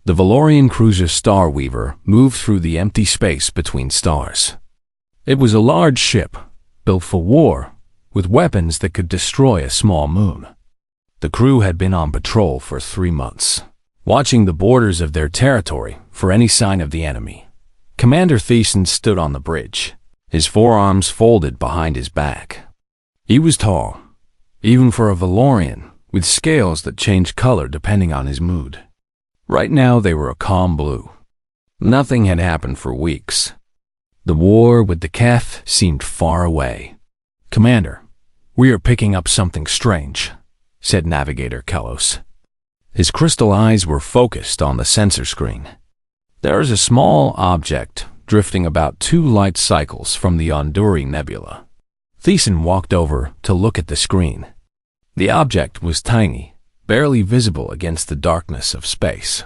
The Valorian cruiser Starweaver moved through the empty space between stars. It was a large ship, built for war, with weapons that could destroy a small moon. The crew had been on patrol for 3 months, watching the borders of their territory for any sign of the enemy. Commander Thiessen stood on the bridge, his forearms folded behind his back. He was tall, even for a Valorian, with scales that changed color depending on his mood. Right now they were a calm blue. Nothing had happened for weeks. The war with the Keth seemed far away. "Commander, we are picking up something strange," said Navigator Kellos. His crystal eyes were focused on the sensor screen. "There is a small object drifting about 2 light cycles from the Onduri Nebula." Thiessen walked over to look at the screen. The object was tiny, barely visible against the darkness of space.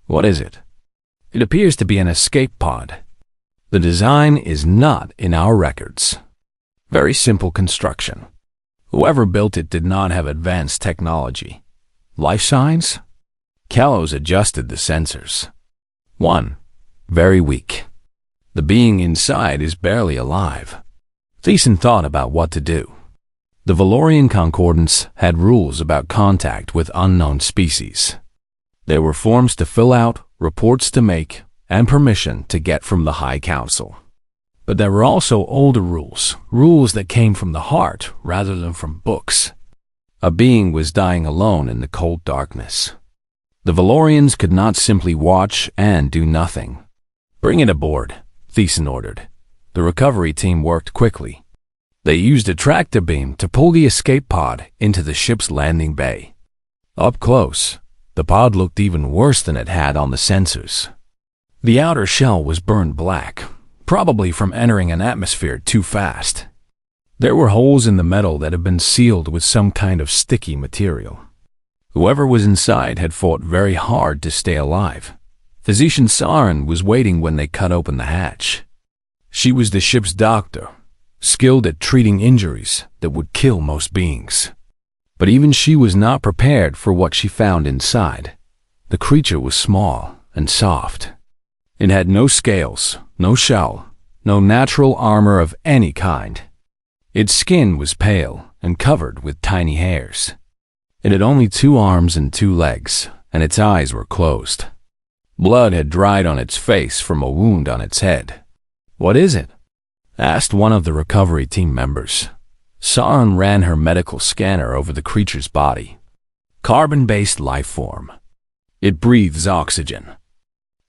"What is it?" "It appears to be an escape pod. The design is not in our records. Very simple construction. Whoever built it did not have advanced technology. Life signs?" Kellos adjusted the sensors. 1. Very weak. The being inside is barely alive. Thiessen thought about what to do. The Valorian Concordance had rules about contact with unknown species. There were forms to fill out, reports to make, and permission to get from the High Council. But there were also older rules that came from the heart rather than from books. A being was dying alone in the cold darkness. The Valorians could not simply watch and do nothing. "Bring it aboard," Thiessen ordered. The recovery team worked quickly. They used a tractor beam to pull the escape pod into the ship's landing bay. Up close, the pod looked even worse than it had on the sensors. The outer shell was burned black, probably from entering an atmosphere too fast. There were holes in the metal that had been sealed with some kind of sticky material. Whoever was inside had fought very hard to stay alive. Physician Saren was waiting when they cut open the hatch. She was the ship's doctor, skilled at treating injuries that would kill most beings. But even she was not prepared for what she found inside. The creature was small and soft. It had no scales, no shell, no natural armor of any kind. Its skin was pale and covered with tiny hairs. It had only 2 arms and 2 legs, and its eyes were closed. Blood had dried on its face from a wound on its head. "What is it?" asked one of the recovery team members. Saren ran her medical scanner over the creature's body. "Carbon-based life form. It breathes oxygen.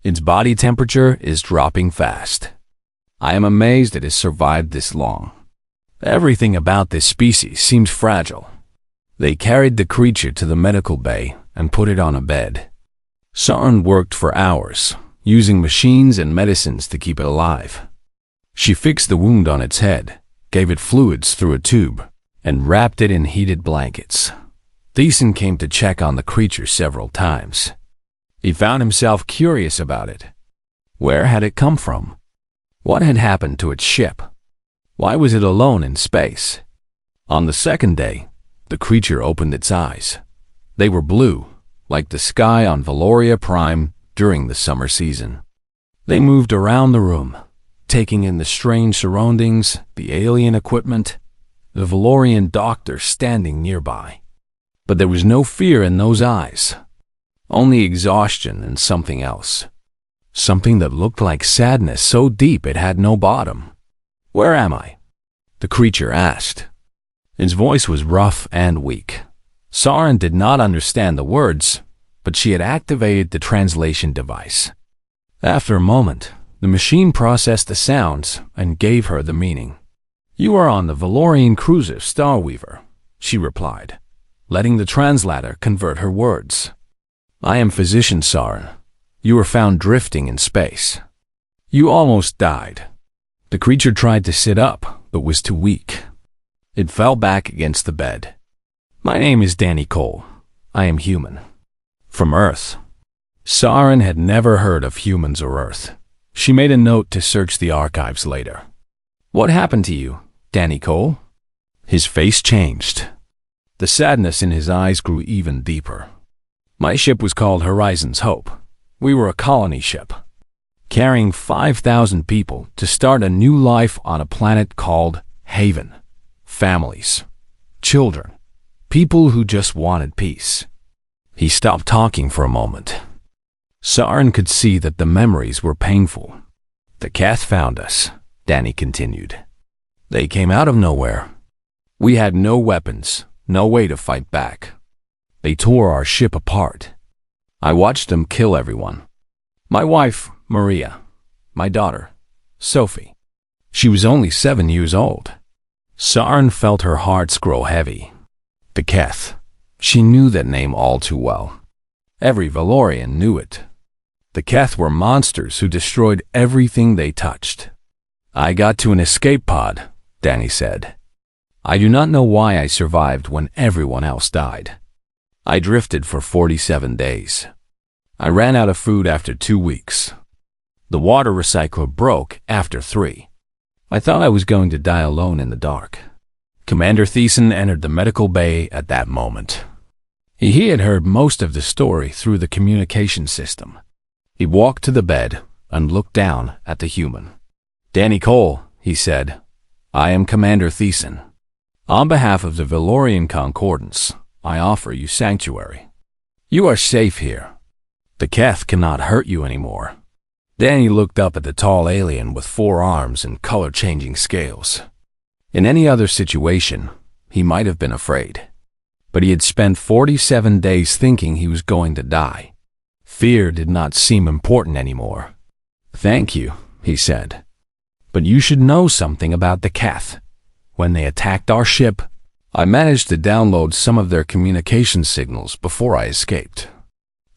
Its body temperature is dropping fast. I am amazed it has survived this long. Everything about this species seems fragile." They carried the creature to the medical bay and put it on a bed. Saren worked for hours, using machines and medicines to keep it alive. She fixed the wound on its head, gave it fluids through a tube, and wrapped it in heated blankets. Thiessen came to check on the creature several times. He found himself curious about it. Where had it come from? What had happened to its ship? Why was it alone in space? On the second day, the creature opened its eyes. They were blue, like the sky on Valoria Prime during the summer season. They moved around the room, taking in the strange surroundings, the alien equipment, the Valorian doctor standing nearby. But there was no fear in those eyes, only exhaustion and something else. Something that looked like sadness so deep it had no bottom. "Where am I?" the creature asked. Its voice was rough and weak. Saren did not understand the words, but she had activated the translation device. After a moment, the machine processed the sounds and gave her the meaning. "You are on the Valorian cruiser Starweaver," she replied, letting the translator convert her words. "I am Physician Saren. You were found drifting in space. You almost died." The creature tried to sit up, but was too weak. It fell back against the bed. "My name is Danny Cole. I am human. From Earth." Saren had never heard of humans or Earth. She made a note to search the archives later. "What happened to you, Danny Cole?" His face changed. The sadness in his eyes grew even deeper. "My ship was called Horizon's Hope. We were a colony ship, carrying 5,000 people to start a new life on a planet called Haven. Families, children, people who just wanted peace. He stopped talking for a moment. Saren could see that the memories were painful. The Keth found us, Danny continued. They came out of nowhere. We had no weapons, no way to fight back. They tore our ship apart. I watched them kill everyone. My wife, Maria. My daughter, Sophie. She was only 7 years old. Saren felt her heart grow heavy. The Keth. She knew that name all too well. Every Valorian knew it. The Keth were monsters who destroyed everything they touched. I got to an escape pod, Danny said. I do not know why I survived when everyone else died. I drifted for 47 days. I ran out of food after 2 weeks. The water recycler broke after 3. I thought I was going to die alone in the dark. Commander Thiessen entered the medical bay at that moment. He had heard most of the story through the communication system. He walked to the bed and looked down at the human. Danny Cole, he said, I am Commander Thiessen. On behalf of the Valorian Concordance, I offer you sanctuary. You are safe here. The Keth cannot hurt you anymore. Danny looked up at the tall alien with 4 arms and color-changing scales. In any other situation, he might have been afraid. But he had spent 47 days thinking he was going to die. Fear did not seem important anymore. Thank you, he said. But you should know something about the Keth. When they attacked our ship, I managed to download some of their communication signals before I escaped.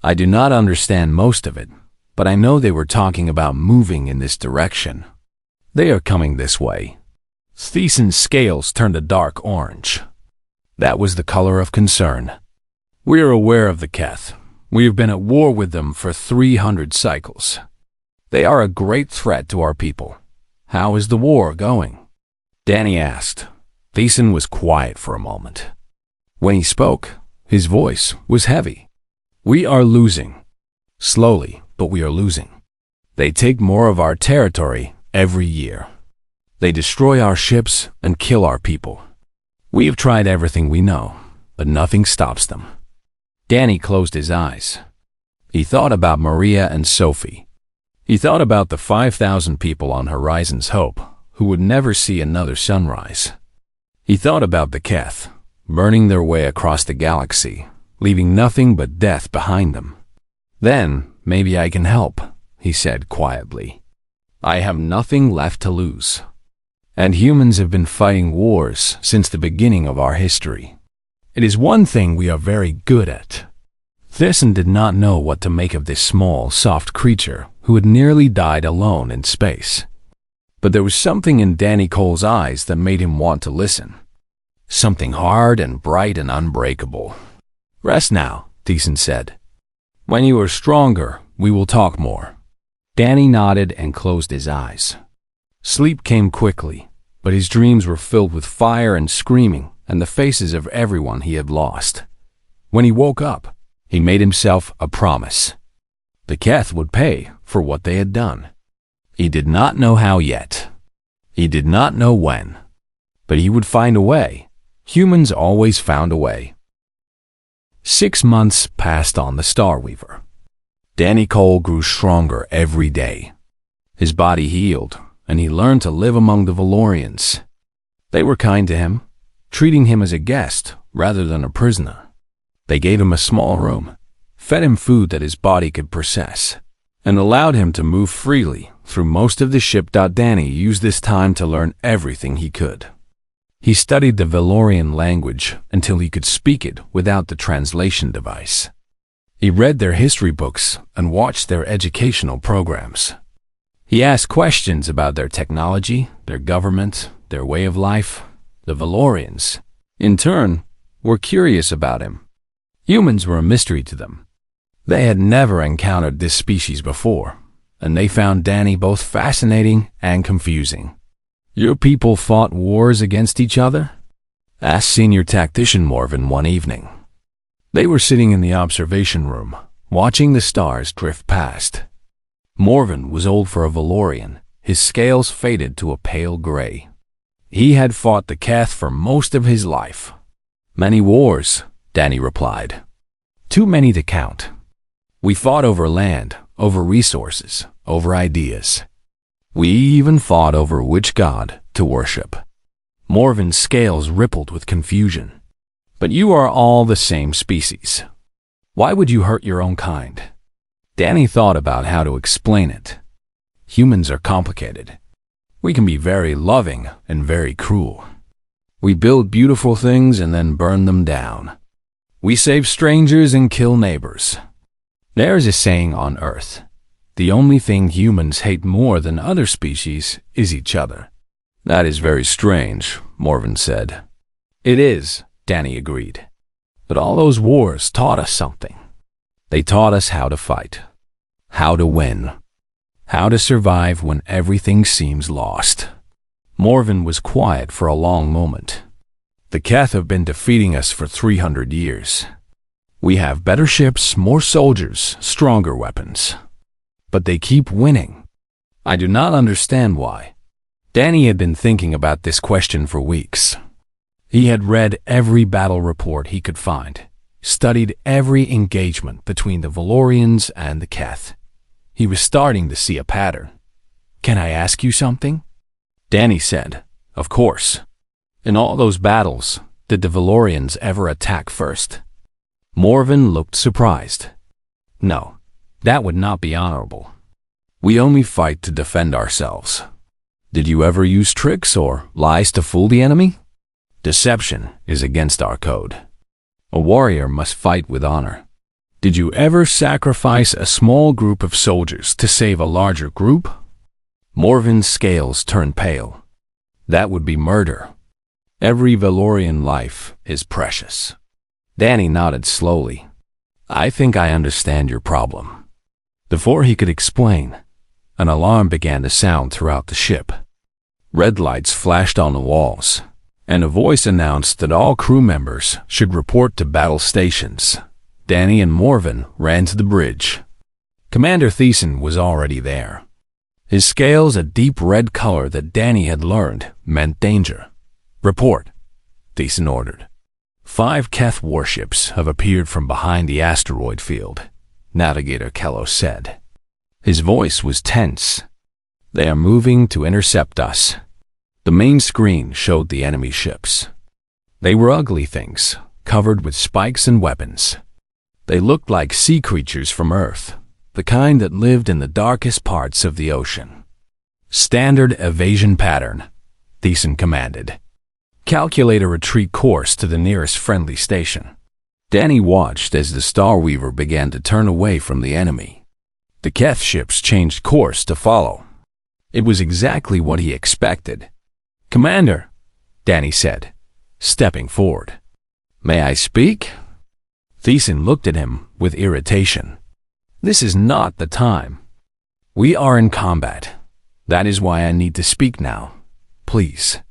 I do not understand most of it, but I know they were talking about moving in this direction. They are coming this way. Thiessen's scales turned a dark orange. That was the color of concern. We are aware of the Keth. We have been at war with them for 300 cycles. They are a great threat to our people. How is the war going? Danny asked. Thiessen was quiet for a moment. When he spoke, his voice was heavy. We are losing. Slowly, but we are losing. They take more of our territory every year. They destroy our ships and kill our people. We have tried everything we know, but nothing stops them. Danny closed his eyes. He thought about Maria and Sophie. He thought about the 5,000 people on Horizon's Hope who would never see another sunrise. He thought about the Keth, burning their way across the galaxy, leaving nothing but death behind them. Then, maybe I can help, he said quietly. I have nothing left to lose. And humans have been fighting wars since the beginning of our history. It is one thing we are very good at. Thiessen did not know what to make of this small, soft creature who had nearly died alone in space. But there was something in Danny Cole's eyes that made him want to listen. Something hard and bright and unbreakable. Rest now, Thiessen said. When you are stronger, we will talk more. Danny nodded and closed his eyes. Sleep came quickly, but his dreams were filled with fire and screaming and the faces of everyone he had lost. When he woke up, he made himself a promise. The Keth would pay for what they had done. He did not know how yet. He did not know when. But he would find a way. Humans always found a way. 6 months passed on the Starweaver. Danny Cole grew stronger every day. His body healed, and he learned to live among the Valorians. They were kind to him, treating him as a guest rather than a prisoner. They gave him a small room, fed him food that his body could process, and allowed him to move freely through most of the ship. Danny used this time to learn everything he could. He studied the Valorian language until he could speak it without the translation device. He read their history books and watched their educational programs. He asked questions about their technology, their government, their way of life. The Valorians, in turn, were curious about him. Humans were a mystery to them. They had never encountered this species before, and they found Danny both fascinating and confusing. Your people fought wars against each other? Asked Senior Tactician Morven one evening. They were sitting in the observation room, watching the stars drift past. Morven was old for a Valorian. His scales faded to a pale gray. He had fought the Keth for most of his life. "Many wars," Danny replied. "Too many to count. We fought over land, over resources, over ideas. We even fought over which god to worship." Morven's scales rippled with confusion. "But you are all the same species. Why would you hurt your own kind?" Danny thought about how to explain it. Humans are complicated. We can be very loving and very cruel. We build beautiful things and then burn them down. We save strangers and kill neighbors. There's a saying on Earth: the only thing humans hate more than other species is each other. "That is very strange," Morven said. "It is," Danny agreed. "But all those wars taught us something. They taught us how to fight, how to win, how to survive when everything seems lost." Morven was quiet for a long moment. "The Keth have been defeating us for 300 years. We have better ships, more soldiers, stronger weapons. But they keep winning. I do not understand why." Danny had been thinking about this question for weeks. He had read every battle report he could find, studied every engagement between the Valorians and the Keth. He was starting to see a pattern. "Can I ask you something?" Danny said, "Of course. In all those battles, did the Valorians ever attack first?" Morven looked surprised. "No, that would not be honorable. We only fight to defend ourselves." "Did you ever use tricks or lies to fool the enemy?" "Deception is against our code. A warrior must fight with honor." "Did you ever sacrifice a small group of soldiers to save a larger group?" Morven's scales turned pale. "That would be murder. Every Valorian life is precious." Danny nodded slowly. "I think I understand your problem." Before he could explain, an alarm began to sound throughout the ship. Red lights flashed on the walls, and a voice announced that all crew members should report to battle stations. Danny and Morven ran to the bridge. Commander Thiessen was already there. His scales a deep red color that Danny had learned meant danger. "Report," Thiessen ordered. 5 Keth warships have appeared from behind the asteroid field, Navigator Kello said. His voice was tense. "They are moving to intercept us." The main screen showed the enemy ships. They were ugly things, covered with spikes and weapons. They looked like sea creatures from Earth, the kind that lived in the darkest parts of the ocean. "Standard evasion pattern," Thiessen commanded. "Calculate a retreat course to the nearest friendly station." Danny watched as the Starweaver began to turn away from the enemy. The Keth ships changed course to follow. It was exactly what he expected. "Commander," Danny said, stepping forward. "May I speak?" Thiessen looked at him with irritation. "This is not the time. We are in combat. That is why I need to speak now. Please."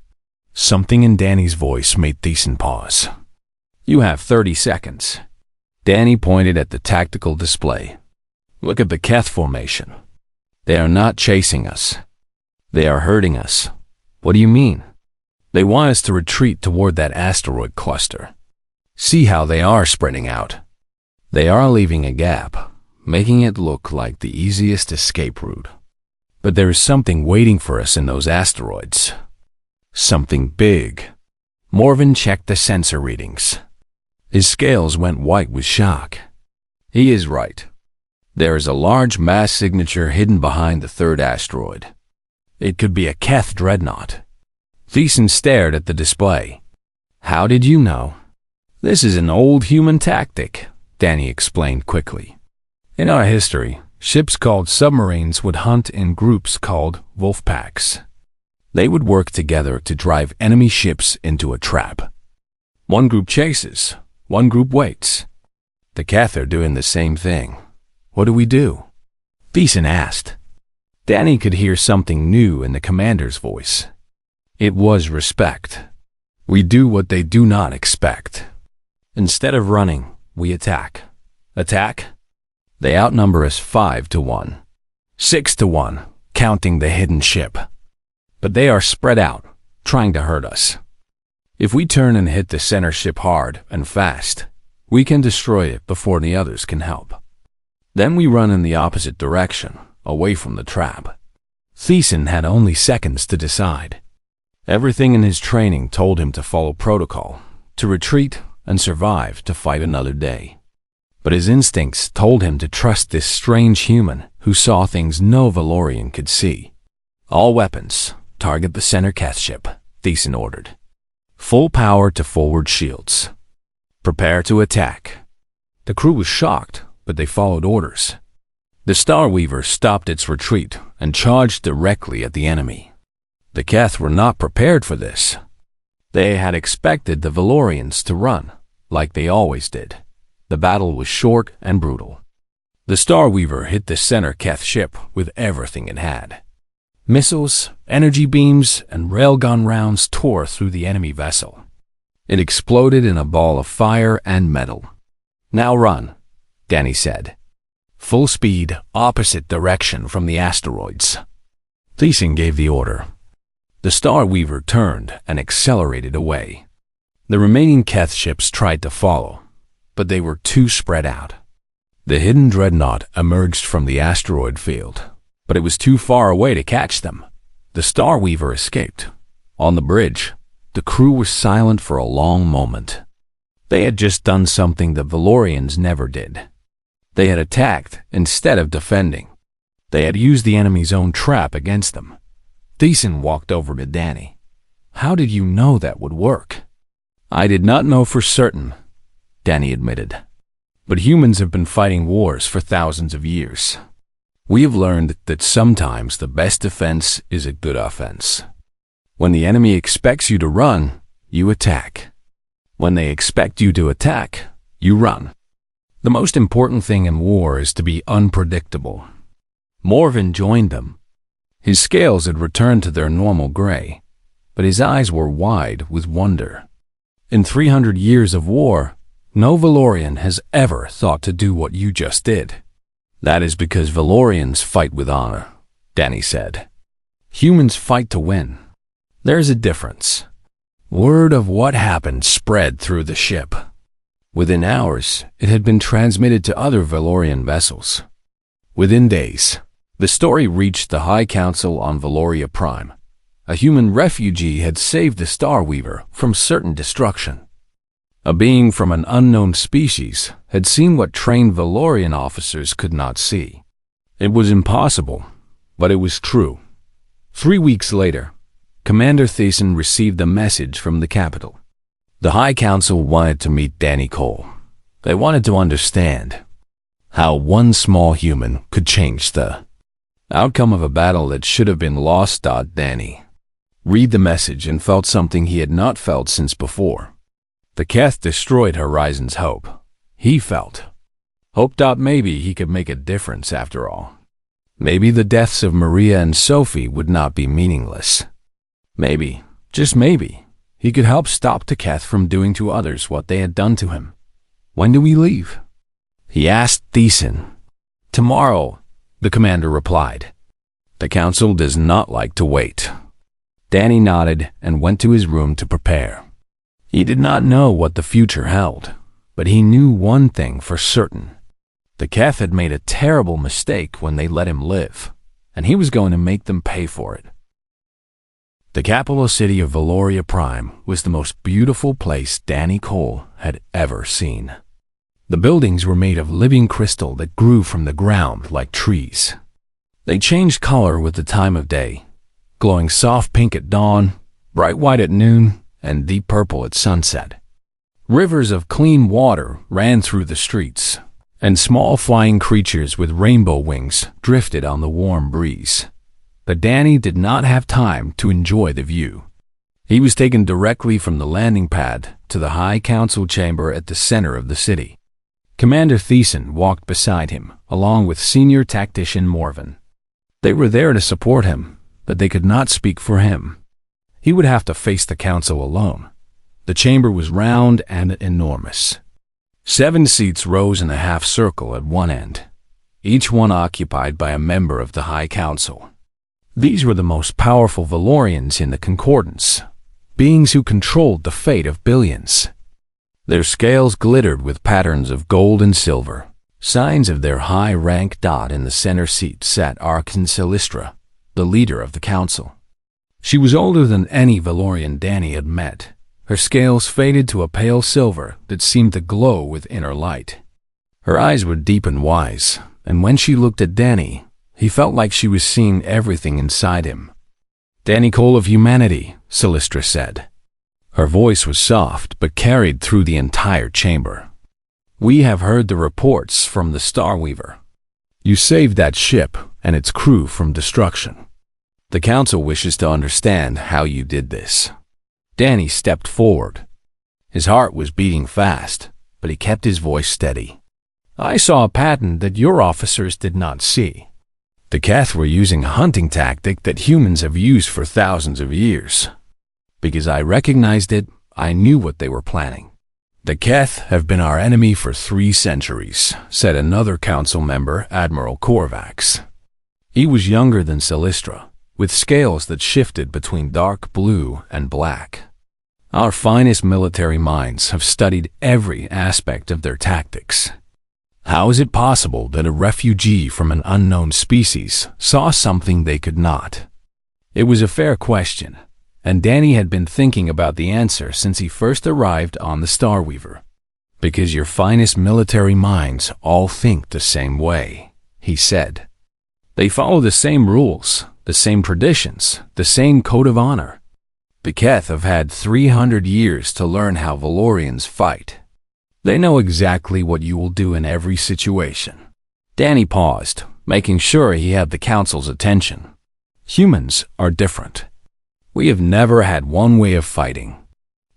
Something in Danny's voice made Thiessen pause. "You have 30 seconds. Danny pointed at the tactical display. "Look at the Keth formation. They are not chasing us. They are hurting us." "What do you mean?" "They want us to retreat toward that asteroid cluster. See how they are spreading out. They are leaving a gap, making it look like the easiest escape route. But there is something waiting for us in those asteroids. Something big." Morven checked the sensor readings. His scales went white with shock. "He is right. There is a large mass signature hidden behind the 3rd asteroid. It could be a Keth dreadnought." Thiessen stared at the display. "How did you know?" "This is an old human tactic," Danny explained quickly. "In our history, ships called submarines would hunt in groups called wolf packs. They would work together to drive enemy ships into a trap. One group chases, one group waits. The Keth are doing the same thing. What do we do?" Thiessen asked. Danny could hear something new in the commander's voice. It was respect. "We do what they do not expect. Instead of running, we attack." "Attack?" They outnumber us 5-1. 6-1, counting the hidden ship. But they are spread out, trying to hurt us. If we turn and hit the center ship hard and fast, we can destroy it before the others can help. Then we run in the opposite direction, away from the trap. Thiessen had only seconds to decide. Everything in his training told him to follow protocol, to retreat and survive to fight another day. But his instincts told him to trust this strange human who saw things no Valorian could see. All weapons, target the center Keth ship, Thiessen ordered. Full power to forward shields. Prepare to attack. The crew was shocked, but they followed orders. The Starweaver stopped its retreat and charged directly at the enemy. The Keth were not prepared for this. They had expected the Valorians to run, like they always did. The battle was short and brutal. The Starweaver hit the center Keth ship with everything it had. Missiles, energy beams, and railgun rounds tore through the enemy vessel. It exploded in a ball of fire and metal. "Now run," Danny said. "Full speed, opposite direction from the asteroids." Thiessen gave the order. The Starweaver turned and accelerated away. The remaining Keth ships tried to follow, but they were too spread out. The hidden dreadnought emerged from the asteroid field, but it was too far away to catch them. The Starweaver escaped. On the bridge, the crew was silent for a long moment. They had just done something the Valorians never did. They had attacked instead of defending. They had used the enemy's own trap against them. Thiessen walked over to Danny. "How did you know that would work?" "I did not know for certain," Danny admitted. "But humans have been fighting wars for thousands of years. We have learned that sometimes the best defense is a good offense. When the enemy expects you to run, you attack. When they expect you to attack, you run. The most important thing in war is to be unpredictable." Morven joined them. His scales had returned to their normal gray, but his eyes were wide with wonder. In 300 years of war, no Valorian has ever thought to do what you just did. "That is because Valorians fight with honor," Danny said. "Humans fight to win. There's a difference." Word of what happened spread through the ship. Within hours, it had been transmitted to other Valorian vessels. Within days, the story reached the High Council on Valoria Prime. A human refugee had saved the Starweaver from certain destruction. A being from an unknown species had seen what trained Valorian officers could not see. It was impossible, but it was true. 3 weeks later, Commander Thiessen received a message from the capital. The High Council wanted to meet Danny Cole. They wanted to understand how one small human could change the outcome of a battle that should have been lost. Danny read the message and felt something he had not felt since before. The Keth destroyed Horizon's hope. He felt hope. Maybe he could make a difference after all. Maybe the deaths of Maria and Sophie would not be meaningless. Maybe, just maybe, he could help stop the Keth from doing to others what they had done to him. "When do we leave?" he asked Thiessen. "Tomorrow," the commander replied. "The council does not like to wait." Danny nodded and went to his room to prepare. He did not know what the future held, but he knew one thing for certain. The Keth had made a terrible mistake when they let him live, and he was going to make them pay for it. The capital city of Valoria Prime was the most beautiful place Danny Cole had ever seen. The buildings were made of living crystal that grew from the ground like trees. They changed color with the time of day, glowing soft pink at dawn, bright white at noon, and deep purple at sunset. Rivers of clean water ran through the streets, and small flying creatures with rainbow wings drifted on the warm breeze. But Danny did not have time to enjoy the view. He was taken directly from the landing pad to the High Council chamber at the center of the city. Commander Thiessen walked beside him, along with senior tactician Morven. They were there to support him, but they could not speak for him. He would have to face the council alone. The chamber was round and enormous. 7 seats rose in a half circle at one end, each one occupied by a member of the High Council. These were the most powerful Valorians in the Concordance, beings who controlled the fate of billions. Their scales glittered with patterns of gold and silver, signs of their high rank. In the center seat sat Archon Silistra, the leader of the council. She was older than any Valorian Danny had met. Her scales faded to a pale silver that seemed to glow with inner light. Her eyes were deep and wise, and when she looked at Danny, he felt like she was seeing everything inside him. "Danny Cole of humanity," Silistra said. Her voice was soft but carried through the entire chamber. "We have heard the reports from the Starweaver. You saved that ship and its crew from destruction. The Council wishes to understand how you did this." Danny stepped forward. His heart was beating fast, but he kept his voice steady. "I saw a pattern that your officers did not see. The Keth were using a hunting tactic that humans have used for thousands of years. Because I recognized it, I knew what they were planning. The Keth have been our enemy for 3 centuries, said another council member, Admiral Korvax. He was younger than Silistra, with scales that shifted between dark blue and black. Our finest military minds have studied every aspect of their tactics. How is it possible that a refugee from an unknown species saw something they could not? It was a fair question, and Danny had been thinking about the answer since he first arrived on the Starweaver. Because your finest military minds all think the same way, he said. They follow the same rules, the same traditions, the same code of honor. The Keth have had 300 years to learn how Valorians fight. They know exactly what you will do in every situation. Danny paused, making sure he had the Council's attention. Humans are different. We have never had one way of fighting.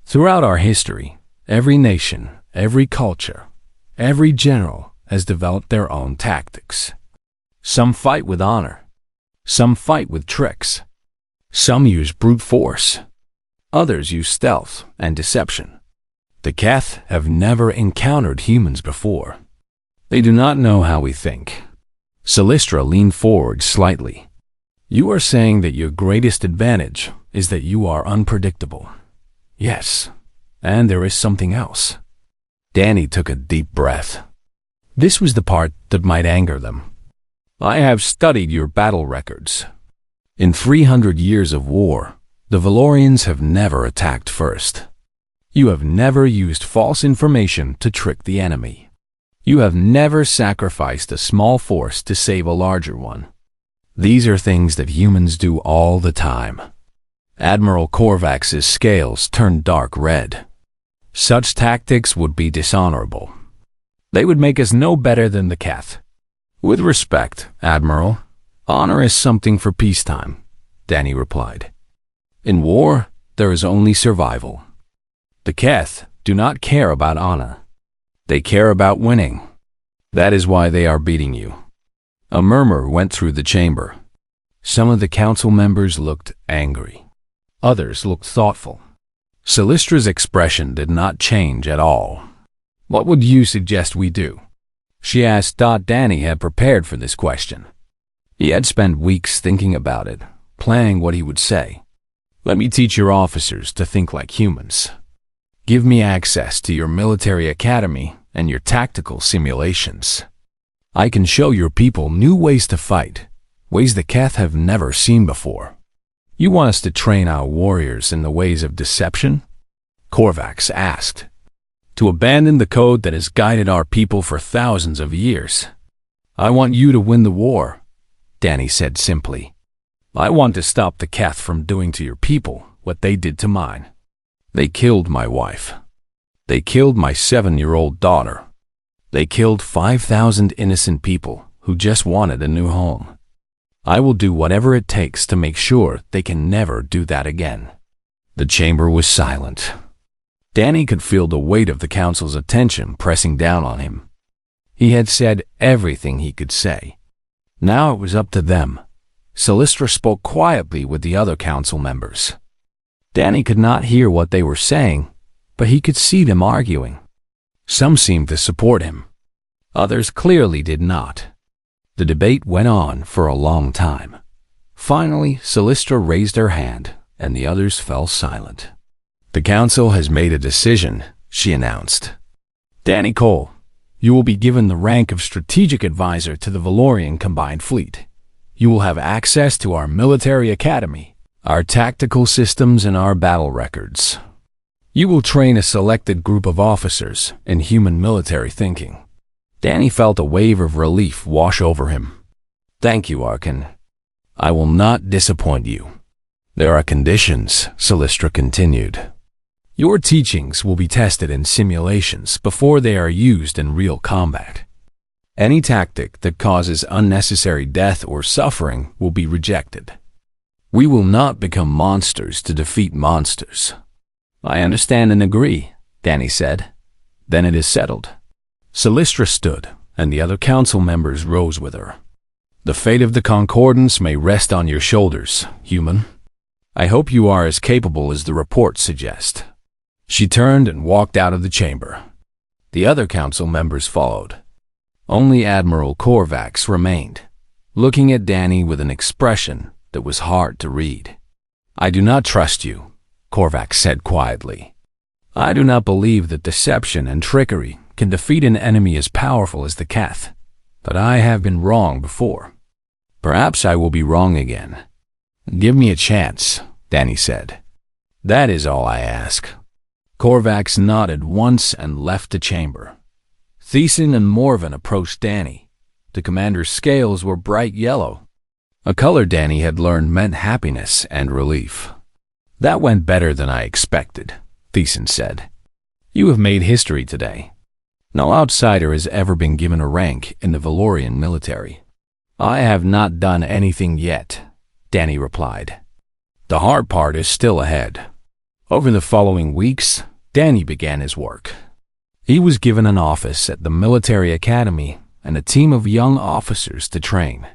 Throughout our history, every nation, every culture, every general has developed their own tactics. Some fight with honor. Some fight with tricks. Some use brute force. Others use stealth and deception. The Keth have never encountered humans before. They do not know how we think. Silistra leaned forward slightly. You are saying that your greatest advantage is that you are unpredictable. Yes, and there is something else. Danny took a deep breath. This was the part that might anger them. I have studied your battle records. In 300 years of war, the Valorians have never attacked first. You have never used false information to trick the enemy. You have never sacrificed a small force to save a larger one. These are things that humans do all the time. Admiral Korvax's scales turned dark red. Such tactics would be dishonorable. They would make us no better than the Keth. With respect, Admiral, honor is something for peacetime, Danny replied. In war, there is only survival. The Keth do not care about honor. They care about winning. That is why they are beating you. A murmur went through the chamber. Some of the council members looked angry. Others looked thoughtful. Silistra's expression did not change at all. What would you suggest we do? She asked. Danny had prepared for this question. He had spent weeks thinking about it, planning what he would say. Let me teach your officers to think like humans. Give me access to your military academy and your tactical simulations. I can show your people new ways to fight, ways the Keth have never seen before. You want us to train our warriors in the ways of deception? Korvax asked. To abandon the code that has guided our people for thousands of years. I want you to win the war, Danny said simply. I want to stop the Keth from doing to your people what they did to mine. They killed my wife. They killed my 7-year-old daughter. They killed 5,000 innocent people who just wanted a new home. I will do whatever it takes to make sure they can never do that again. The chamber was silent. Danny could feel the weight of the council's attention pressing down on him. He had said everything he could say. Now it was up to them. Silistra spoke quietly with the other council members. Danny could not hear what they were saying, but he could see them arguing. Some seemed to support him. Others clearly did not. The debate went on for a long time. Finally, Celestra raised her hand, and the others fell silent. "The council has made a decision," she announced. "Danny Cole, you will be given the rank of Strategic Advisor to the Valorian Combined Fleet. You will have access to our military academy, our tactical systems, and our battle records. You will train a selected group of officers in human military thinking." Danny felt a wave of relief wash over him. "Thank you, Arkan. I will not disappoint you." "There are conditions," Celestra continued. "Your teachings will be tested in simulations before they are used in real combat. Any tactic that causes unnecessary death or suffering will be rejected. We will not become monsters to defeat monsters." "I understand and agree," Danny said. "Then it is settled." Celestra stood, and the other council members rose with her. "The fate of the Concordance may rest on your shoulders, human. I hope you are as capable as the reports suggest." She turned and walked out of the chamber. The other council members followed. Only Admiral Korvax remained, looking at Danny with an expression that was hard to read. "I do not trust you," Korvax said quietly. "I do not believe that deception and trickery can defeat an enemy as powerful as the Keth, but I have been wrong before. Perhaps I will be wrong again." "Give me a chance," Danny said. "That is all I ask." Korvax nodded once and left the chamber. Thiessen and Morven approached Danny. The commander's scales were bright yellow, a color Danny had learned meant happiness and relief. "That went better than I expected," Thiessen said. "You have made history today. No outsider has ever been given a rank in the Valorian military." "I have not done anything yet," Danny replied. "The hard part is still ahead." Over the following weeks, Danny began his work. He was given an office at the military academy and a team of young officers to train.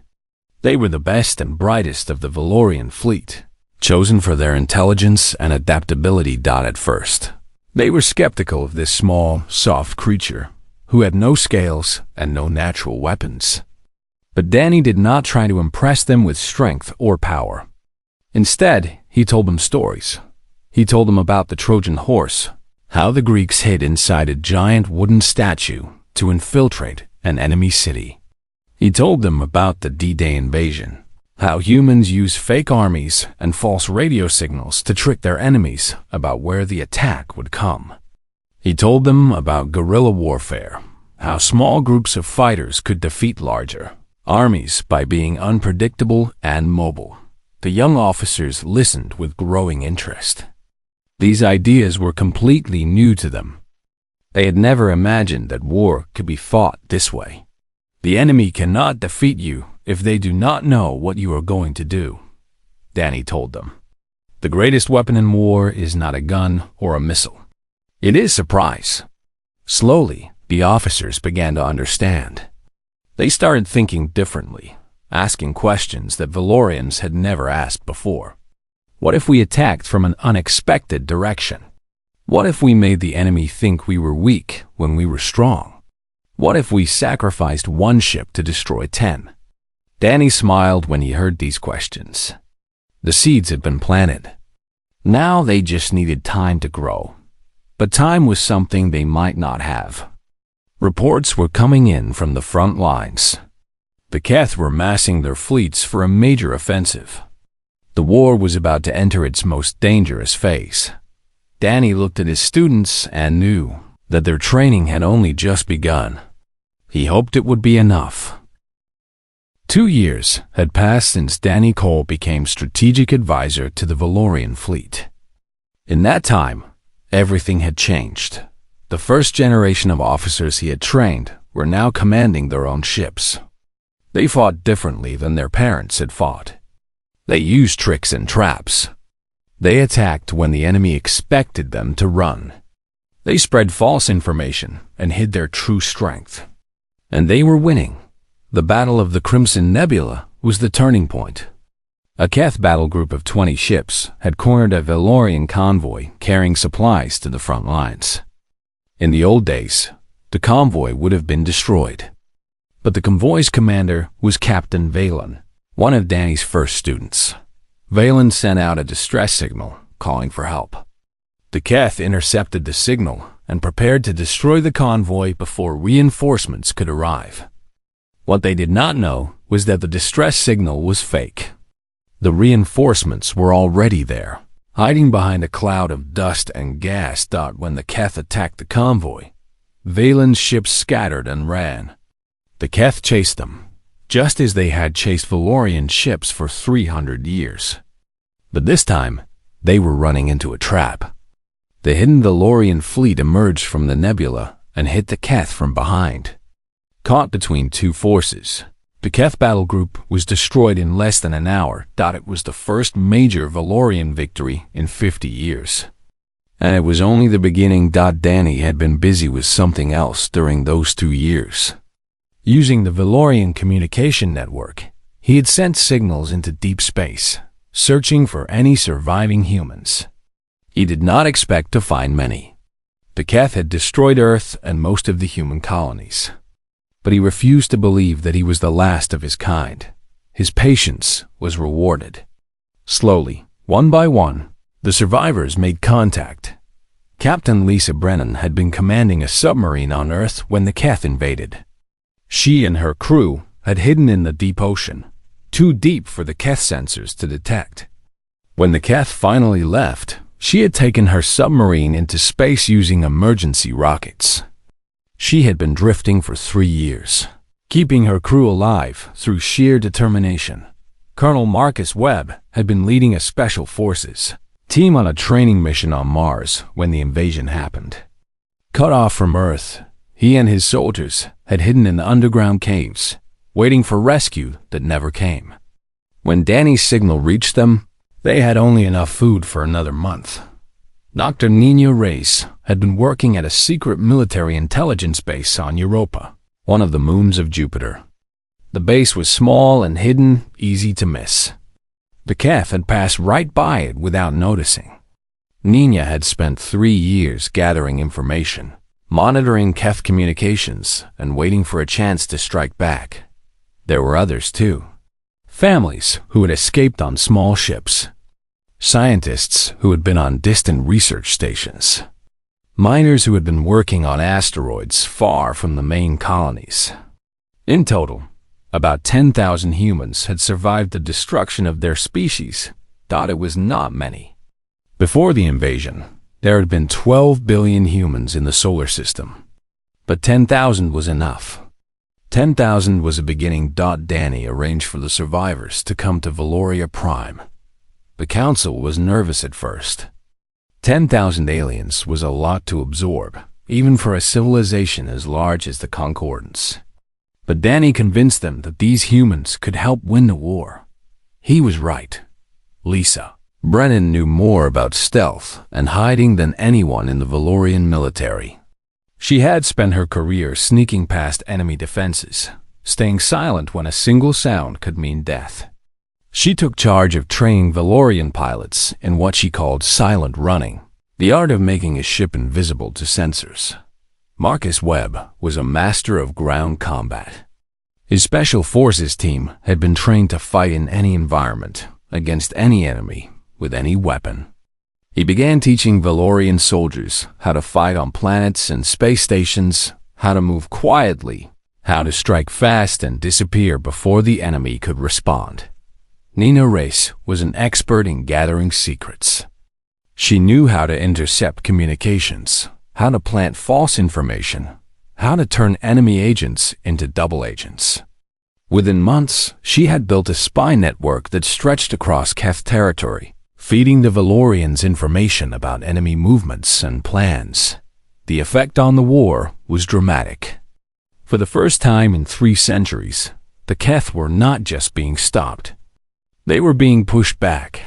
They were the best and brightest of the Valorian fleet, chosen for their intelligence and adaptability. At first, they were skeptical of this small, soft creature who had no scales and no natural weapons. But Danny did not try to impress them with strength or power. Instead, he told them stories. He told them about the Trojan horse, how the Greeks hid inside a giant wooden statue to infiltrate an enemy city. He told them about the D-Day invasion, how humans use fake armies and false radio signals to trick their enemies about where the attack would come. He told them about guerrilla warfare, how small groups of fighters could defeat larger armies by being unpredictable and mobile. The young officers listened with growing interest. These ideas were completely new to them. They had never imagined that war could be fought this way. "The enemy cannot defeat you if they do not know what you are going to do," Danny told them. "The greatest weapon in war is not a gun or a missile. It is surprise." Slowly, the officers began to understand. They started thinking differently, asking questions that Valorians had never asked before. What if we attacked from an unexpected direction? What if we made the enemy think we were weak when we were strong? What if we sacrificed one ship to destroy 10? Danny smiled when he heard these questions. The seeds had been planted. Now they just needed time to grow. But time was something they might not have. Reports were coming in from the front lines. The Keth were massing their fleets for a major offensive. The war was about to enter its most dangerous phase. Danny looked at his students and knew that their training had only just begun. He hoped it would be enough. 2 years had passed since Danny Cole became strategic advisor to the Valorian fleet. In that time, everything had changed. The first generation of officers he had trained were now commanding their own ships. They fought differently than their parents had fought. They used tricks and traps. They attacked when the enemy expected them to run. They spread false information and hid their true strength. And they were winning. The Battle of the Crimson Nebula was the turning point. A Keth battle group of 20 ships had cornered a Valorian convoy carrying supplies to the front lines. In the old days, the convoy would have been destroyed. But the convoy's commander was Captain Valen, one of Danny's first students. Valen sent out a distress signal, calling for help. The Keth intercepted the signal and prepared to destroy the convoy before reinforcements could arrive. What they did not know was that the distress signal was fake. The reinforcements were already there, hiding behind a cloud of dust and gas. When the Keth attacked the convoy, Valen's ships scattered and ran. The Keth chased them, just as they had chased Valorian ships for 300 years. But this time, they were running into a trap. The hidden Valorian fleet emerged from the nebula and hit the Keth from behind. Caught between two forces, the Keth battle group was destroyed in less than an hour. It was the first major Valorian victory in 50 years. And it was only the beginning. Danny had been busy with something else during those 2 years. Using the Valorian communication network, he had sent signals into deep space, searching for any surviving humans. He did not expect to find many. The Keth had destroyed Earth and most of the human colonies. But he refused to believe that he was the last of his kind. His patience was rewarded. Slowly, one by one, the survivors made contact. Captain Lisa Brennan had been commanding a submarine on Earth when the Keth invaded. She and her crew had hidden in the deep ocean, too deep for the Keth sensors to detect. When the Keth finally left, she had taken her submarine into space using emergency rockets. She had been drifting for 3 years, keeping her crew alive through sheer determination. Colonel Marcus Webb had been leading a special forces team on a training mission on Mars when the invasion happened. Cut off from Earth, he and his soldiers had hidden in the underground caves, waiting for rescue that never came. When Danny's signal reached them, they had only enough food for another month. Dr. Nino Reyes had been working at a secret military intelligence base on Europa, one of the moons of Jupiter. The base was small and hidden, easy to miss. The Keth had passed right by it without noticing. Nina had spent 3 years gathering information, monitoring Keth communications, and waiting for a chance to strike back. There were others too. Families who had escaped on small ships. Scientists who had been on distant research stations. Miners who had been working on asteroids far from the main colonies. In total, about 10,000 humans had survived the destruction of their species. It was not many. Before the invasion, there had been 12 billion humans in the solar system. But 10,000 was enough. 10,000 was a beginning. Danny arranged for the survivors to come to Valoria Prime. The council was nervous at first. 10,000 aliens was a lot to absorb, even for a civilization as large as the Concordance. But Danny convinced them that these humans could help win the war. He was right. Lisa Brennan knew more about stealth and hiding than anyone in the Valorian military. She had spent her career sneaking past enemy defenses, staying silent when a single sound could mean death. She took charge of training Valorian pilots in what she called silent running, the art of making a ship invisible to sensors. Marcus Webb was a master of ground combat. His special forces team had been trained to fight in any environment, against any enemy, with any weapon. He began teaching Valorian soldiers how to fight on planets and space stations, how to move quietly, how to strike fast and disappear before the enemy could respond. Nina Reyes was an expert in gathering secrets. She knew how to intercept communications, how to plant false information, how to turn enemy agents into double agents. Within months, she had built a spy network that stretched across Keth territory, feeding the Valorians information about enemy movements and plans. The effect on the war was dramatic. For the first time in 3 centuries, the Keth were not just being stopped. They were being pushed back.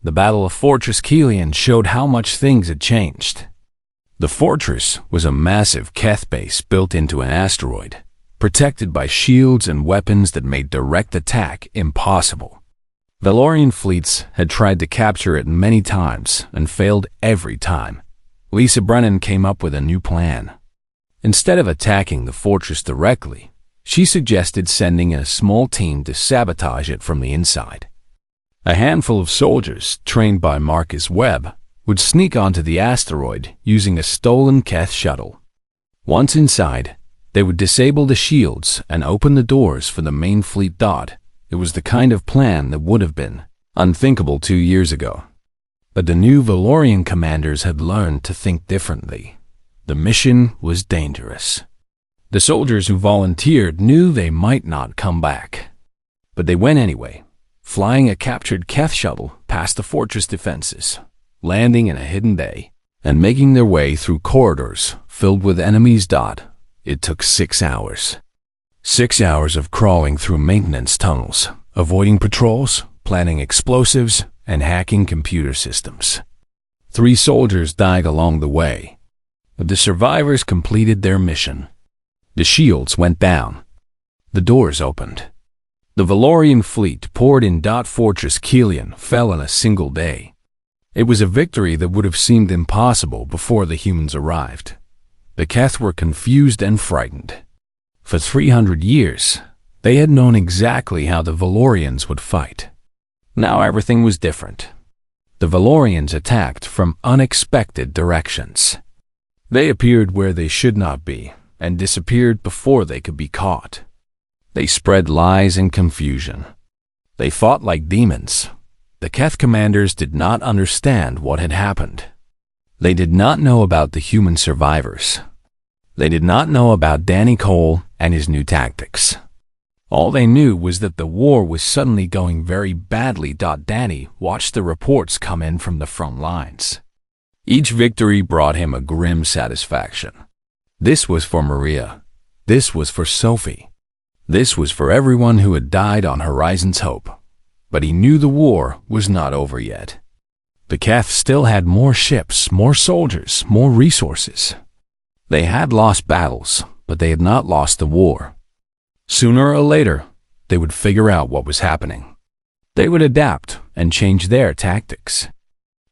The Battle of Fortress Kelian showed how much things had changed. The fortress was a massive Keth base built into an asteroid, protected by shields and weapons that made direct attack impossible. Valorian fleets had tried to capture it many times and failed every time. Lisa Brennan came up with a new plan. Instead of attacking the fortress directly, She suggested sending a small team to sabotage it from the inside. A handful of soldiers, trained by Marcus Webb, would sneak onto the asteroid using a stolen Keth shuttle. Once inside, they would disable the shields and open the doors for the main fleet. It was the kind of plan that would have been unthinkable 2 years ago. But the new Valorian commanders had learned to think differently. The mission was dangerous. The soldiers who volunteered knew they might not come back. But they went anyway, flying a captured Keth shuttle past the fortress defenses, landing in a hidden bay, and making their way through corridors filled with enemies. It took 6 hours. 6 hours of crawling through maintenance tunnels, avoiding patrols, planting explosives, and hacking computer systems. 3 soldiers died along the way, but the survivors completed their mission. The shields went down. The doors opened. The Valorian fleet poured in. Fortress Kelion fell in a single day. It was a victory that would have seemed impossible before the humans arrived. The Keth were confused and frightened. For 300 years, they had known exactly how the Valorians would fight. Now everything was different. The Valorians attacked from unexpected directions. They appeared where they should not be and disappeared before they could be caught. They spread lies and confusion. They fought like demons. The Keth commanders did not understand what had happened. They did not know about the human survivors. They did not know about Danny Cole and his new tactics. All they knew was that the war was suddenly going very badly. Danny watched the reports come in from the front lines. Each victory brought him a grim satisfaction. This was for Maria. This was for Sophie. This was for everyone who had died on Horizon's Hope. But he knew the war was not over yet. The Keth still had more ships, more soldiers, more resources. They had lost battles, but they had not lost the war. Sooner or later, they would figure out what was happening. They would adapt and change their tactics.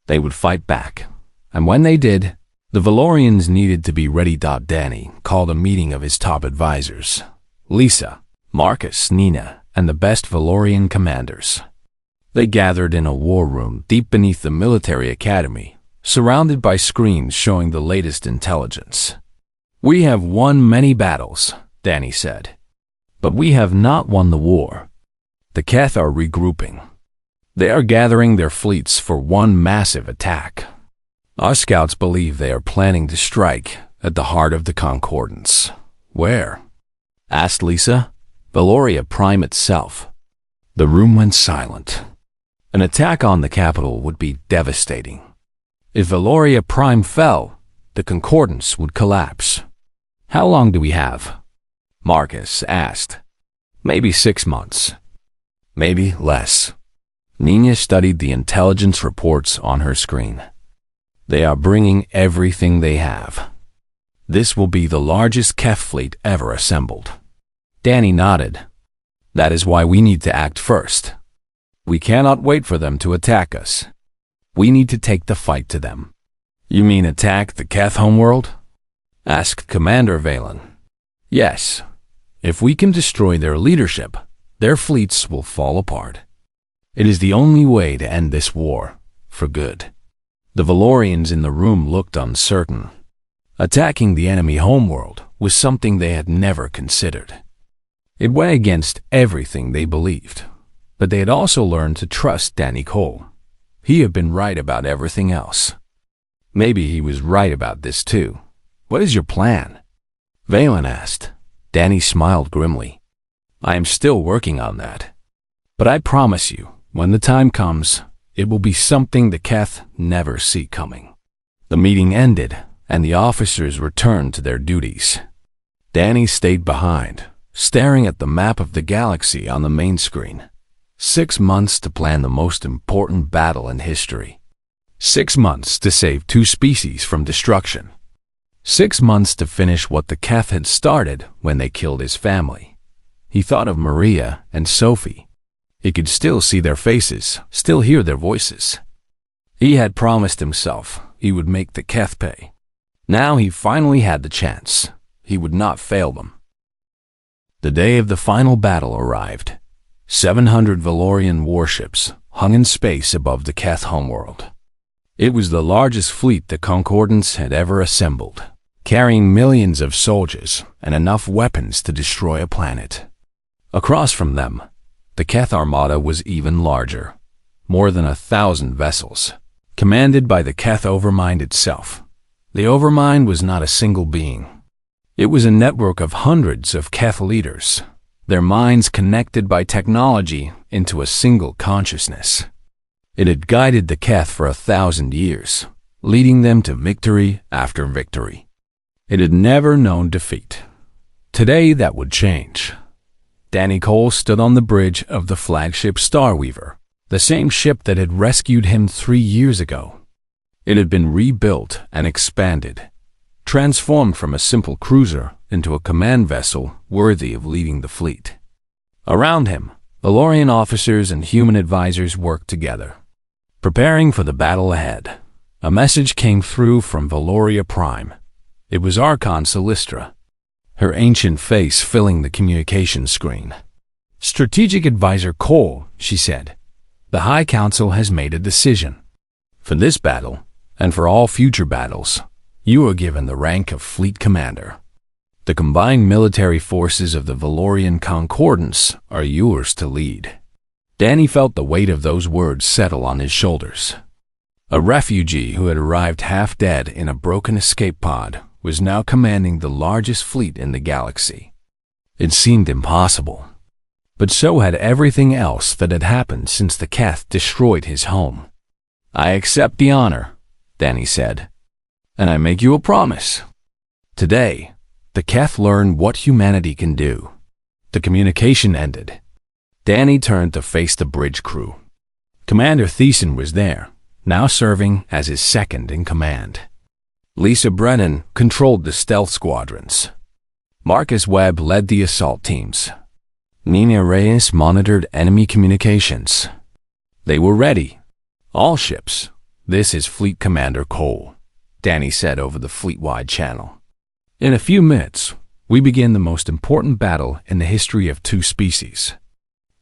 They would fight back. And when they did, the Valorians needed to be ready. Danny called a meeting of his top advisors: Lisa, Marcus, Nina, and the best Valorian commanders. They gathered in a war room deep beneath the military academy, surrounded by screens showing the latest intelligence. "We have won many battles," Danny said, "but we have not won the war. The Keth are regrouping. They are gathering their fleets for one massive attack. Our scouts believe they are planning to strike at the heart of the Concordance." "Where?" asked Lisa. "Valoria Prime itself." The room went silent. An attack on the capital would be devastating. If Valoria Prime fell, the Concordance would collapse. "How long do we have?" Marcus asked. "Maybe 6 months. Maybe less." Nina studied the intelligence reports on her screen. "They are bringing everything they have. This will be the largest Keth fleet ever assembled." Danny nodded. "That is why we need to act first. We cannot wait for them to attack us. We need to take the fight to them." "You mean attack the Keth homeworld?" asked Commander Valen. "Yes. If we can destroy their leadership, their fleets will fall apart. It is the only way to end this war, for good." The Valorians in the room looked uncertain. Attacking the enemy homeworld was something they had never considered. It went against everything they believed, but they had also learned to trust Danny Cole. He had been right about everything else. Maybe he was right about this too. "What is your plan?" Valen asked. Danny smiled grimly. "I am still working on that. But I promise you, when the time comes, it will be something the Keth never see coming." The meeting ended, and the officers returned to their duties. Danny stayed behind, staring at the map of the galaxy on the main screen. 6 months to plan the most important battle in history. 6 months to save 2 species from destruction. 6 months to finish what the Keth had started when they killed his family. He thought of Maria and Sophie. He could still see their faces, still hear their voices. He had promised himself he would make the Keth pay. Now he finally had the chance. He would not fail them. The day of the final battle arrived. 700 Valorian warships hung in space above the Keth homeworld. It was the largest fleet the Concordance had ever assembled, carrying millions of soldiers and enough weapons to destroy a planet. Across from them, the Keth Armada was even larger, more than 1,000 vessels, commanded by the Keth Overmind itself. The Overmind was not a single being. It was a network of hundreds of Keth leaders, their minds connected by technology into a single consciousness. It had guided the Keth for 1,000 years, leading them to victory after victory. It had never known defeat. Today that would change. Danny Cole stood on the bridge of the flagship Starweaver, the same ship that had rescued him 3 years ago. It had been rebuilt and expanded, transformed from a simple cruiser into a command vessel worthy of leading the fleet. Around him, Valorian officers and human advisors worked together, preparing for the battle ahead. A message came through from Valoria Prime. It was Archon Silistra, her ancient face filling the communication screen. "Strategic Advisor Cole," she said, "the High Council has made a decision. For this battle, and for all future battles, you are given the rank of Fleet Commander. The combined military forces of the Valorian Concordance are yours to lead." Danny felt the weight of those words settle on his shoulders. A refugee who had arrived half dead in a broken escape pod was now commanding the largest fleet in the galaxy. It seemed impossible. But so had everything else that had happened since the Keth destroyed his home. "I accept the honor," Danny said, "and I make you a promise." Today, the Keth learned what humanity can do. The communication ended. Danny turned to face the bridge crew. Commander Thiessen was there, now serving as his second in command. Lisa Brennan controlled the stealth squadrons. Marcus Webb led the assault teams. Nina Reyes monitored enemy communications. They were ready. "All ships, this is Fleet Commander Cole," Danny said over the fleet-wide channel. "In a few minutes, we begin the most important battle in the history of two species.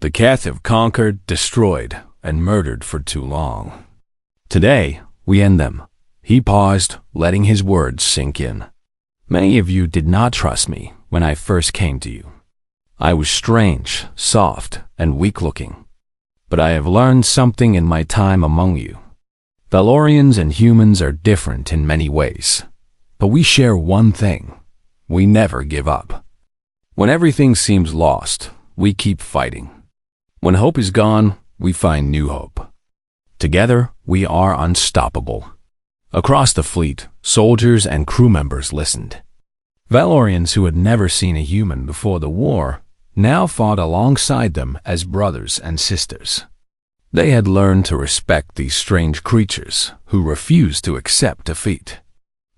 The Keth have conquered, destroyed, and murdered for too long. Today, we end them." He paused, letting his words sink in. "Many of you did not trust me when I first came to you. I was strange, soft, and weak-looking. But I have learned something in my time among you. Valorians and humans are different in many ways, but we share one thing. We never give up. When everything seems lost, we keep fighting. When hope is gone, we find new hope. Together, we are unstoppable." Across the fleet, soldiers and crew members listened. Valorians who had never seen a human before the war now fought alongside them as brothers and sisters. They had learned to respect these strange creatures who refused to accept defeat.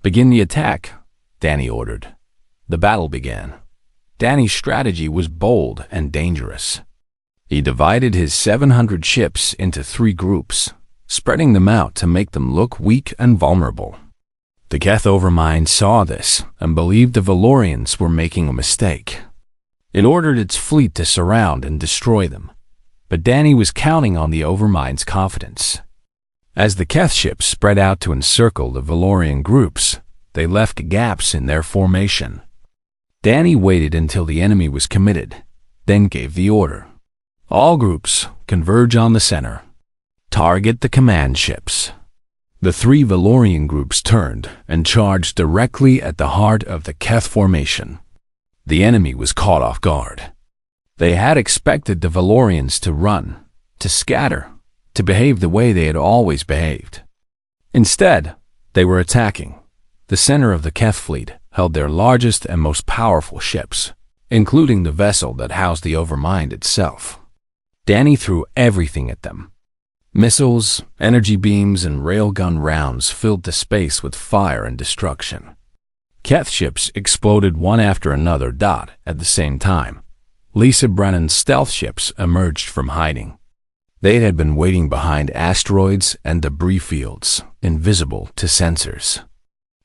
"Begin the attack," Danny ordered. The battle began. Danny's strategy was bold and dangerous. He divided his 700 ships into 3 groups, spreading them out to make them look weak and vulnerable. The Keth Overmind saw this and believed the Valorians were making a mistake. It ordered its fleet to surround and destroy them, but Danny was counting on the Overmind's confidence. As the Keth ships spread out to encircle the Valorian groups, they left gaps in their formation. Danny waited until the enemy was committed, then gave the order. "All groups, converge on the center. Target the command ships." The 3 Valorian groups turned and charged directly at the heart of the Keth formation. The enemy was caught off guard. They had expected the Valorians to run, to scatter, to behave the way they had always behaved. Instead, they were attacking. The center of the Keth fleet held their largest and most powerful ships, including the vessel that housed the Overmind itself. Danny threw everything at them. Missiles, energy beams, and railgun rounds filled the space with fire and destruction. Keth ships exploded one after another at the same time. Lisa Brennan's stealth ships emerged from hiding. They had been waiting behind asteroids and debris fields, invisible to sensors.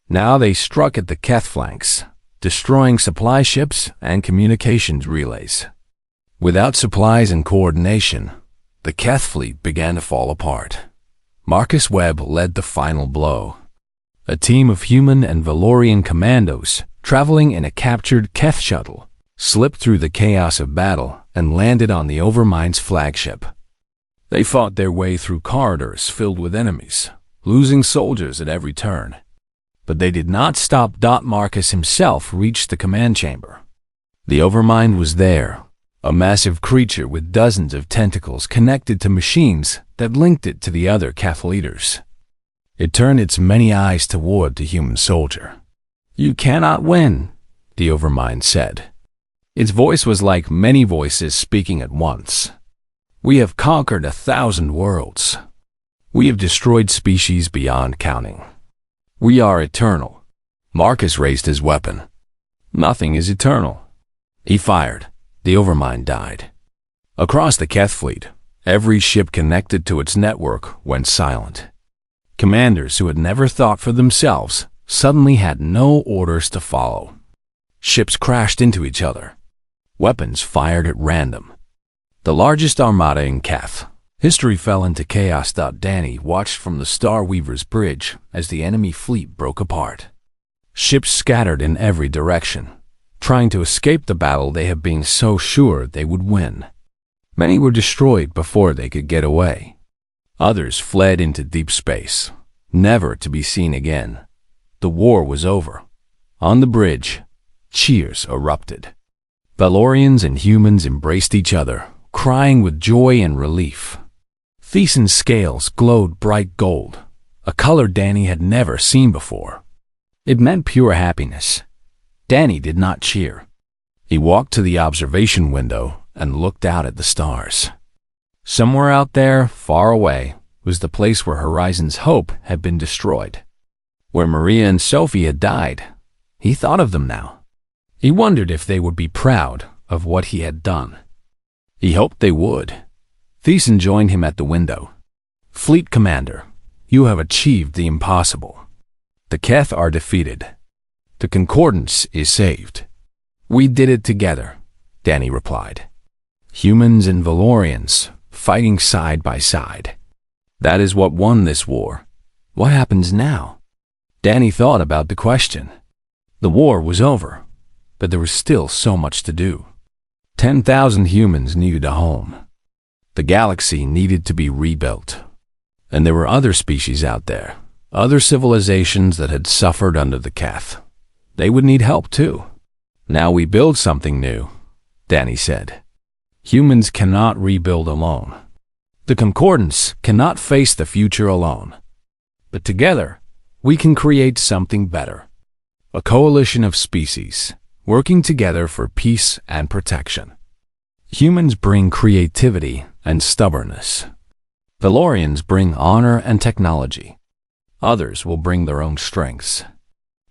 Now they struck at the Keth flanks, destroying supply ships and communications relays. Without supplies and coordination, the Keth fleet began to fall apart. Marcus Webb led the final blow. A team of human and Valorian commandos, traveling in a captured Keth shuttle, slipped through the chaos of battle and landed on the Overmind's flagship. They fought their way through corridors filled with enemies, losing soldiers at every turn. But they did not stop. Marcus himself reached the command chamber. The Overmind was there, a massive creature with dozens of tentacles connected to machines that linked it to the other Keth leaders. It turned its many eyes toward the human soldier. "You cannot win," the Overmind said. Its voice was like many voices speaking at once. "We have conquered 1,000 worlds. We have destroyed species beyond counting. We are eternal." Marcus raised his weapon. "Nothing is eternal." He fired. The Overmind died. Across the Keth fleet, every ship connected to its network went silent. Commanders who had never thought for themselves suddenly had no orders to follow. Ships crashed into each other. Weapons fired at random. The largest armada in Keth. History fell into chaos. Danny watched from the Star Weaver's bridge as the enemy fleet broke apart. Ships scattered in every direction, trying to escape the battle they had been so sure they would win. Many were destroyed before they could get away. Others fled into deep space, never to be seen again. The war was over. On the bridge, cheers erupted. Valorians and humans embraced each other, crying with joy and relief. Theson's scales glowed bright gold, a color Danny had never seen before. It meant pure happiness. Danny did not cheer. He walked to the observation window and looked out at the stars. Somewhere out there, far away, was the place where Horizon's hope had been destroyed. Where Maria and Sophie had died. He thought of them now. He wondered if they would be proud of what he had done. He hoped they would. Theson joined him at the window. "Fleet Commander, you have achieved the impossible. The Keth are defeated. The Concordance is saved." "We did it together," Danny replied. "Humans and Valorians, fighting side by side. That is what won this war. What happens now?" Danny thought about the question. The war was over, but there was still so much to do. 10,000 humans needed a home. The galaxy needed to be rebuilt. And there were other species out there, other civilizations that had suffered under the Keth. They would need help too. "Now we build something new," Danny said. "Humans cannot rebuild alone. The Concordance cannot face the future alone. But together, we can create something better. A coalition of species, working together for peace and protection. Humans bring creativity and stubbornness. Valorians bring honor and technology. Others will bring their own strengths.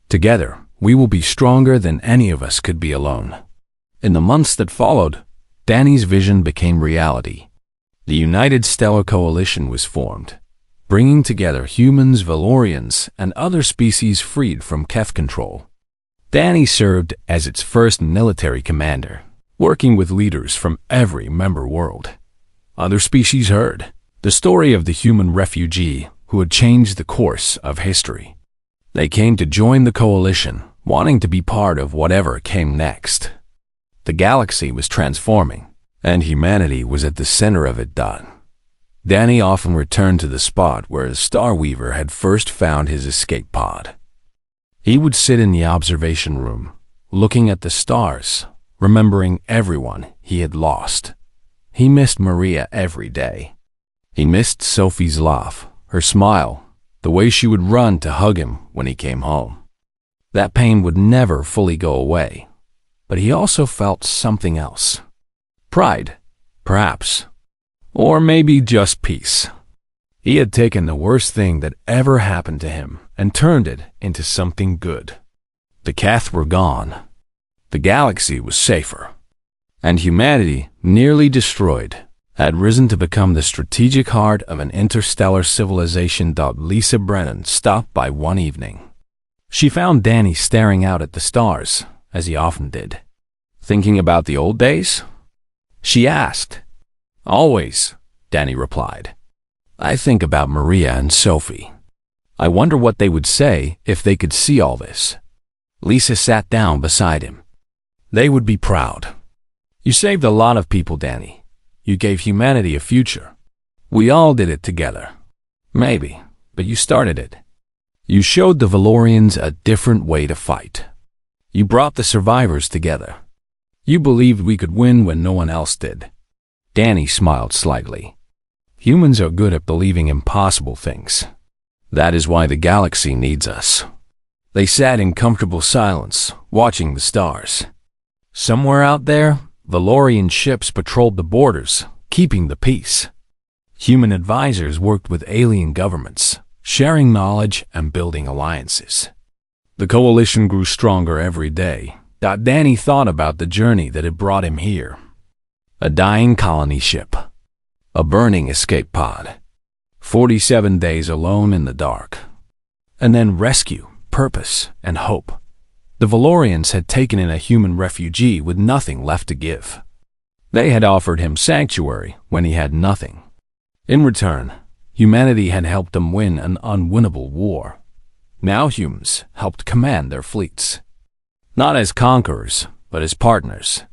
Together, we will be stronger than any of us could be alone." In the months that followed, Danny's vision became reality. The United Stellar Coalition was formed, bringing together humans, Valorians, and other species freed from Keth control. Danny served as its first military commander, working with leaders from every member world. Other species heard the story of the human refugee who had changed the course of history. They came to join the coalition, wanting to be part of whatever came next. The galaxy was transforming, and humanity was at the center of it. Danny often returned to the spot where the Star Weaver had first found his escape pod. He would sit in the observation room, looking at the stars, remembering everyone he had lost. He missed Maria every day. He missed Sophie's laugh, her smile, the way she would run to hug him when he came home. That pain would never fully go away, but he also felt something else. Pride, perhaps, or maybe just peace. He had taken the worst thing that ever happened to him and turned it into something good. The Keth were gone. The galaxy was safer. And humanity, nearly destroyed, had risen to become the strategic heart of an interstellar civilization. Lisa Brennan stopped by one evening. She found Danny staring out at the stars, as he often did. "Thinking about the old days?" she asked. "Always," Danny replied. "I think about Maria and Sophie. I wonder what they would say if they could see all this." Lisa sat down beside him. "They would be proud. You saved a lot of people, Danny. You gave humanity a future. We all did it together. Maybe, but you started it. You showed the Valorians a different way to fight. You brought the survivors together. You believed we could win when no one else did." Danny smiled slightly. "Humans are good at believing impossible things. That is why the galaxy needs us." They sat in comfortable silence, watching the stars. Somewhere out there, Valorian ships patrolled the borders, keeping the peace. Human advisors worked with alien governments, sharing knowledge and building alliances. The coalition grew stronger every day. Danny thought about the journey that had brought him here. A dying colony ship. A burning escape pod. 47 days alone in the dark. And then rescue, purpose, and hope. The Valorians had taken in a human refugee with nothing left to give. They had offered him sanctuary when he had nothing. In return, humanity had helped them win an unwinnable war. Now humans helped command their fleets. Not as conquerors, but as partners.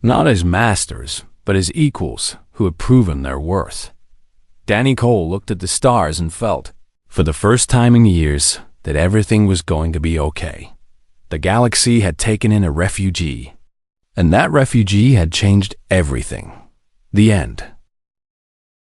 Not as masters, but as equals who had proven their worth. Danny Cole looked at the stars and felt, for the first time in years, that everything was going to be okay. The galaxy had taken in a refugee, and that refugee had changed everything. The end.